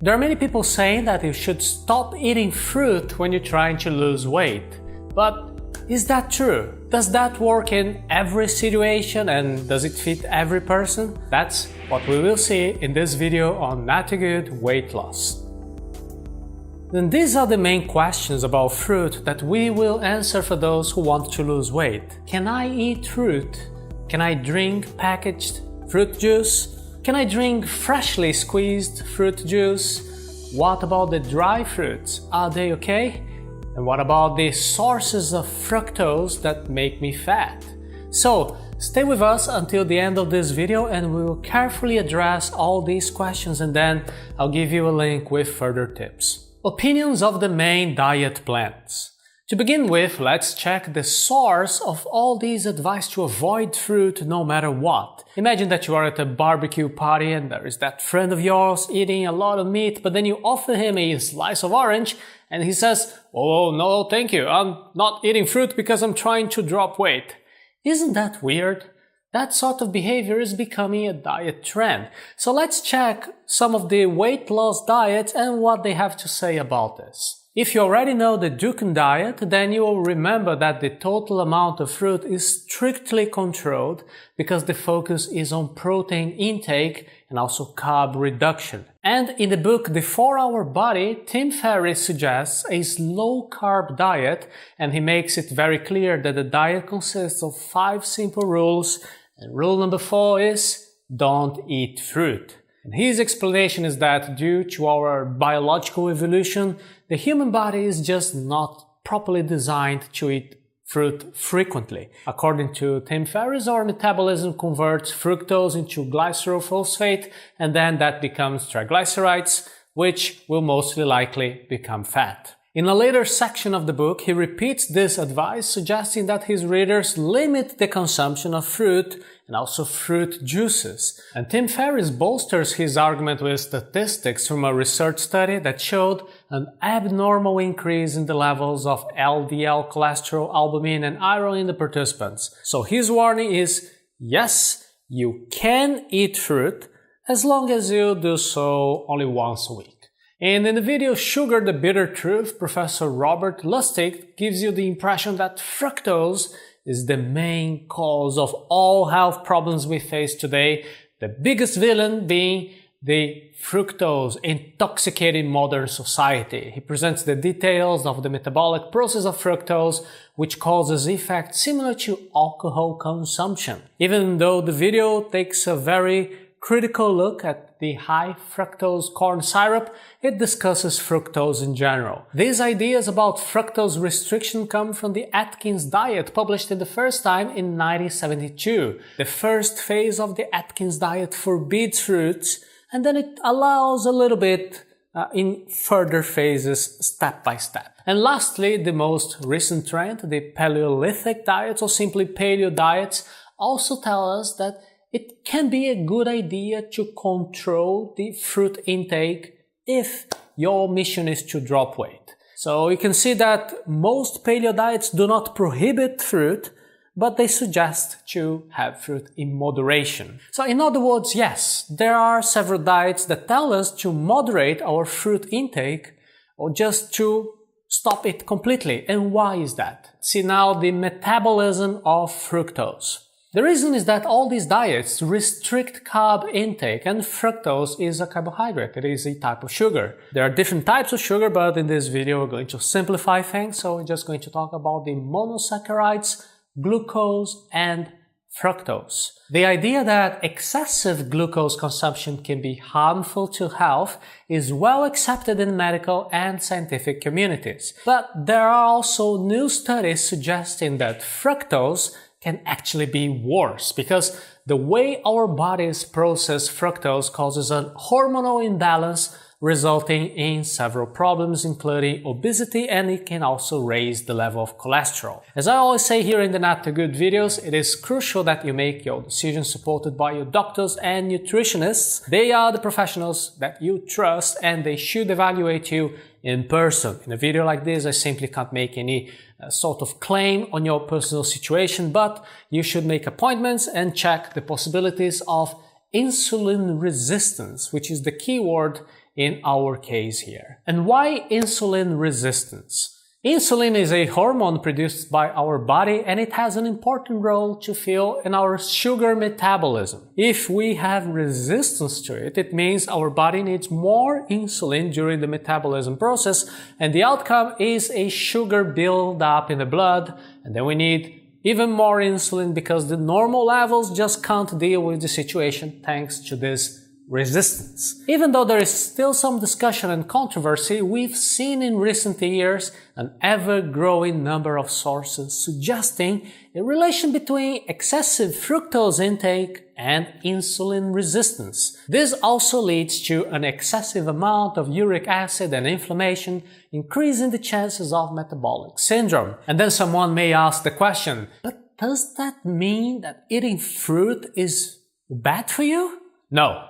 There are many people saying that you should stop eating fruit when you're trying to lose weight. But is that true? Does that work in every situation and does it fit every person? That's what we will see in this video on Natugood Weight Loss. And these are the main questions about fruit that we will answer for those who want to lose weight. Can I eat fruit? Can I drink packaged fruit juice? Can I drink freshly squeezed fruit juice? What about the dry fruits? Are they okay? And what about the sources of fructose that make me fat? So, stay with us until the end of this video and we will carefully address all these questions, and then I'll give you a link with further tips. Opinions of the main diet plans. To begin with, let's check the source of all these advice to avoid fruit no matter what. Imagine that you are at a barbecue party and there is that friend of yours eating a lot of meat, but then you offer him a slice of orange and he says, "Oh, no, thank you. I'm not eating fruit because I'm trying to drop weight." Isn't that weird? That sort of behavior is becoming a diet trend. So let's check some of the weight loss diets and what they have to say about this. If you already know the Dukan diet, then you will remember that the total amount of fruit is strictly controlled because the focus is on protein intake and also carb reduction. And in the book The 4-Hour Body, Tim Ferriss suggests a low-carb diet, and he makes it very clear that the diet consists of 5 simple rules, and rule number 4 is don't eat fruit. And his explanation is that due to our biological evolution, the human body is just not properly designed to eat fruit frequently. According to Tim Ferriss, our metabolism converts fructose into glycerophosphate, and then that becomes triglycerides, which will mostly likely become fat. In a later section of the book, he repeats this advice, suggesting that his readers limit the consumption of fruit and also fruit juices. And Tim Ferriss bolsters his argument with statistics from a research study that showed an abnormal increase in the levels of LDL cholesterol, albumin, and iron in the participants. So his warning is, yes, you can eat fruit as long as you do so only once a week. And in the video Sugar the Bitter Truth, Professor Robert Lustig gives you the impression that fructose is the main cause of all health problems we face today, the biggest villain being the fructose intoxicating modern society. He presents the details of the metabolic process of fructose, which causes effects similar to alcohol consumption. Even though the video takes a very critical look at the high fructose corn syrup, it discusses fructose in general. These ideas about fructose restriction come from the Atkins diet, published in the first time in 1972. The first phase of the Atkins diet forbids fruits, and then it allows a little bit in further phases, step by step. And lastly, the most recent trend, the Paleolithic diets or simply paleo diets, also tell us that it can be a good idea to control the fruit intake if your mission is to drop weight. So you can see that most paleo diets do not prohibit fruit, but they suggest to have fruit in moderation. So in other words, yes, there are several diets that tell us to moderate our fruit intake or just to stop it completely. And why is that? See now the metabolism of fructose. The reason is that all these diets restrict carb intake, and fructose is a carbohydrate. It is a type of sugar. There are different types of sugar, but in this video we're going to simplify things, so we're just going to talk about the monosaccharides, glucose, and fructose. The idea that excessive glucose consumption can be harmful to health is well accepted in medical and scientific communities. But there are also new studies suggesting that fructose can actually be worse, because the way our bodies process fructose causes a hormonal imbalance resulting in several problems, including obesity, and it can also raise the level of cholesterol. As I always say here in the Natugood videos, it is crucial that you make your decisions supported by your doctors and nutritionists. They are the professionals that you trust and they should evaluate you in person. In a video like this, I simply can't make any sort of claim on your personal situation, but you should make appointments and check the possibilities of insulin resistance, which is the key word in our case here. And why insulin resistance? Insulin is a hormone produced by our body, and it has an important role to fill in our sugar metabolism. If we have resistance to it, it means our body needs more insulin during the metabolism process, and the outcome is a sugar buildup in the blood, and then we need even more insulin because the normal levels just can't deal with the situation thanks to this resistance. Even though there is still some discussion and controversy, we've seen in recent years an ever-growing number of sources suggesting a relation between excessive fructose intake and insulin resistance. This also leads to an excessive amount of uric acid and inflammation, increasing the chances of metabolic syndrome. And then someone may ask the question, but does that mean that eating fruit is bad for you? No.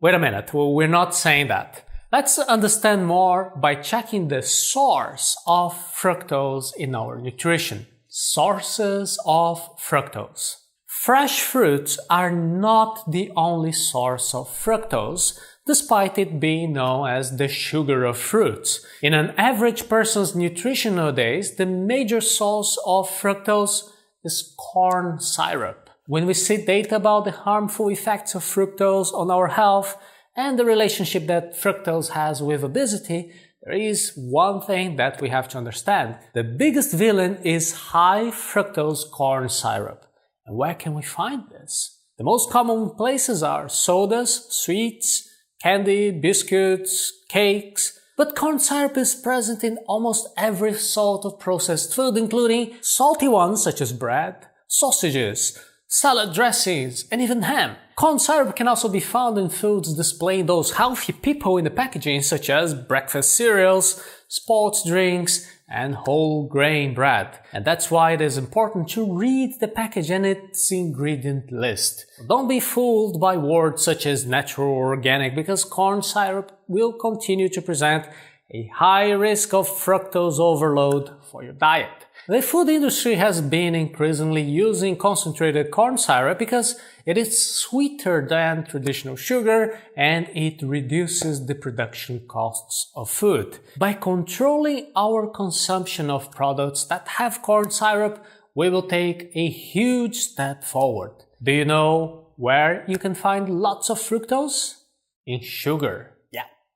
Wait a minute, we're not saying that. Let's understand more by checking the source of fructose in our nutrition. Sources of fructose. Fresh fruits are not the only source of fructose, despite it being known as the sugar of fruits. In an average person's nutrition nowadays, the major source of fructose is corn syrup. When we see data about the harmful effects of fructose on our health and the relationship that fructose has with obesity, there is one thing that we have to understand. The biggest villain is high fructose corn syrup. And where can we find this? The most common places are sodas, sweets, candy, biscuits, cakes. But corn syrup is present in almost every sort of processed food, including salty ones such as bread, sausages, salad dressings, and even ham. Corn syrup can also be found in foods displaying those healthy people in the packaging, such as breakfast cereals, sports drinks, and whole grain bread. And that's why it is important to read the package and its ingredient list. Don't be fooled by words such as natural or organic, because corn syrup will continue to present a high risk of fructose overload for your diet. The food industry has been increasingly using concentrated corn syrup because it is sweeter than traditional sugar and it reduces the production costs of food. By controlling our consumption of products that have corn syrup, we will take a huge step forward. Do you know where you can find lots of fructose? In sugar.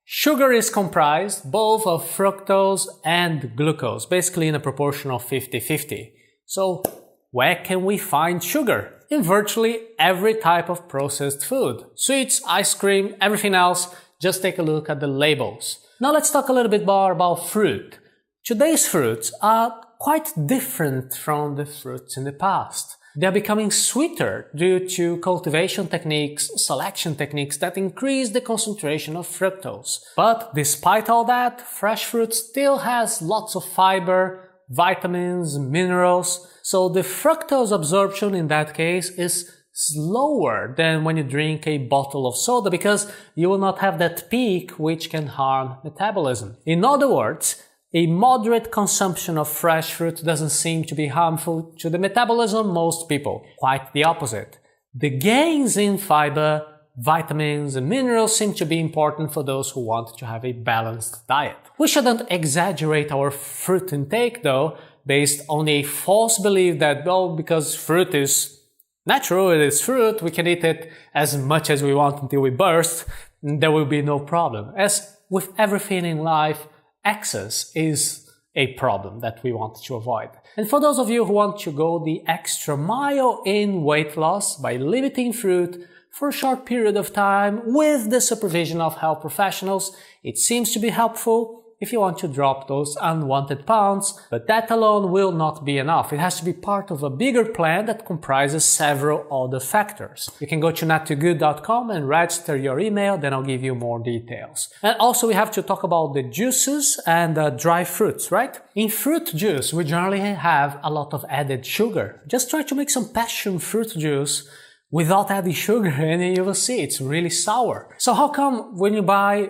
Sugar is comprised both of fructose and glucose, basically in a proportion of 50-50. So, where can we find sugar? In virtually every type of processed food. Sweets, ice cream, everything else, just take a look at the labels. Now let's talk a little bit more about fruit. Today's fruits are quite different from the fruits in the past. They are becoming sweeter due to cultivation techniques, selection techniques that increase the concentration of fructose. But despite all that, fresh fruit still has lots of fiber, vitamins, minerals, so the fructose absorption in that case is slower than when you drink a bottle of soda because you will not have that peak which can harm metabolism. In other words, a moderate consumption of fresh fruit doesn't seem to be harmful to the metabolism of most people. Quite the opposite. The gains in fiber, vitamins and minerals seem to be important for those who want to have a balanced diet. We shouldn't exaggerate our fruit intake though, based on a false belief that, well, because fruit is natural, it is fruit, we can eat it as much as we want until we burst, there will be no problem. As with everything in life, excess is a problem that we want to avoid. And for those of you who want to go the extra mile in weight loss by limiting fruit for a short period of time with the supervision of health professionals, it seems to be helpful if you want to drop those unwanted pounds, but that alone will not be enough. It has to be part of a bigger plan that comprises several other factors. You can go to natugood.com and register your email, then I'll give you more details. And also we have to talk about the juices and dry fruits, right? In fruit juice, we generally have a lot of added sugar. Just try to make some passion fruit juice without adding sugar and you will see it's really sour. So how come when you buy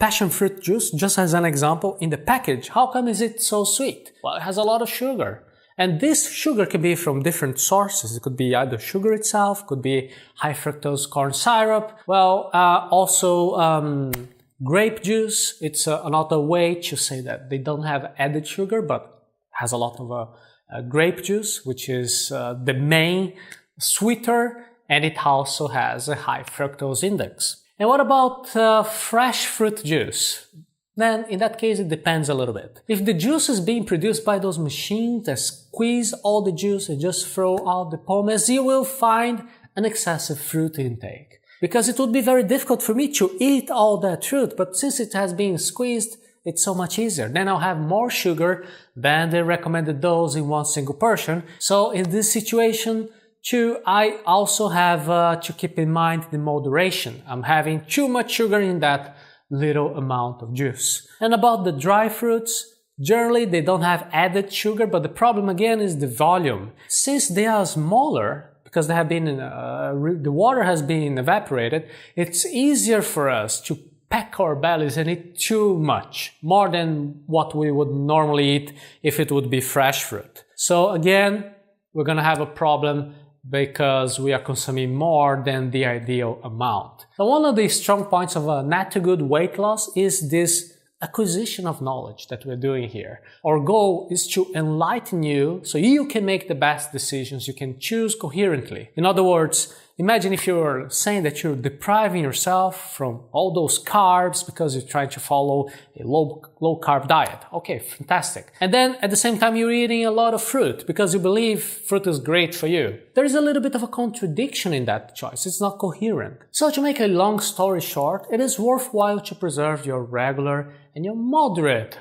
passion fruit juice, just as an example, in the package, how come is it so sweet? Well, it has a lot of sugar. And this sugar can be from different sources. It could be either sugar itself, could be high fructose corn syrup, well, also Grape juice, it's another way to say that they don't have added sugar, but has a lot of grape juice, which is the main sweeter, and it also has a high fructose index. And what about fresh fruit juice? Then in that case it depends a little bit. If the juice is being produced by those machines that squeeze all the juice and just throw out the pomace, you will find an excessive fruit intake. Because it would be very difficult for me to eat all that fruit, but since it has been squeezed, it's so much easier. Then I'll have more sugar than the recommended dose in one single portion. So in this situation too, I also have to keep in mind the moderation. I'm having too much sugar in that little amount of juice. And about the dry fruits, generally they don't have added sugar, but the problem again is the volume. Since they are smaller, because they have been the water has been evaporated, it's easier for us to pack our bellies and eat too much, more than what we would normally eat if it would be fresh fruit. So again, we're gonna have a problem because we are consuming more than the ideal amount. Now, one of the strong points of Natugood Weight Loss is this acquisition of knowledge that we're doing here. Our goal is to enlighten you so you can make the best decisions, you can choose coherently. In other words, imagine if you're saying that you're depriving yourself from all those carbs because you're trying to follow a low carb diet. Okay, fantastic. And then at the same time you're eating a lot of fruit because you believe fruit is great for you. There is a little bit of a contradiction in that choice. It's not coherent. So to make a long story short, it is worthwhile to preserve your regular and your moderate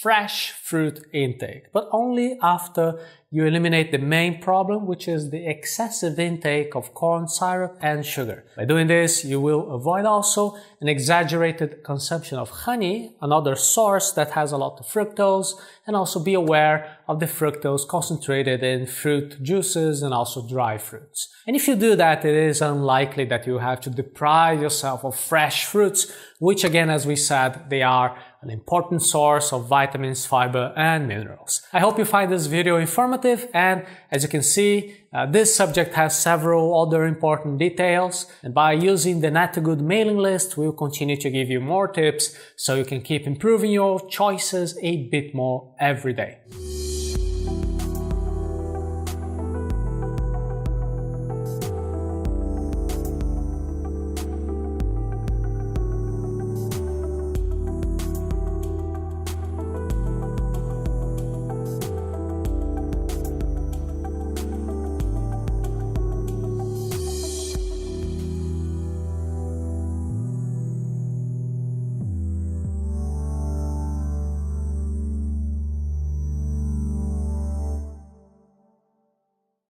fresh fruit intake, but only after you eliminate the main problem, which is the excessive intake of corn syrup and sugar. By doing this, you will avoid also an exaggerated consumption of honey, another source that has a lot of fructose, and also be aware of the fructose concentrated in fruit juices and also dry fruits. And if you do that, it is unlikely that you have to deprive yourself of fresh fruits, which again, as we said, they are an important source of vitamins, fiber, and minerals. I hope you find this video informative, and as you can see, this subject has several other important details, and by using the Natugood mailing list, we'll continue to give you more tips so you can keep improving your choices a bit more every day.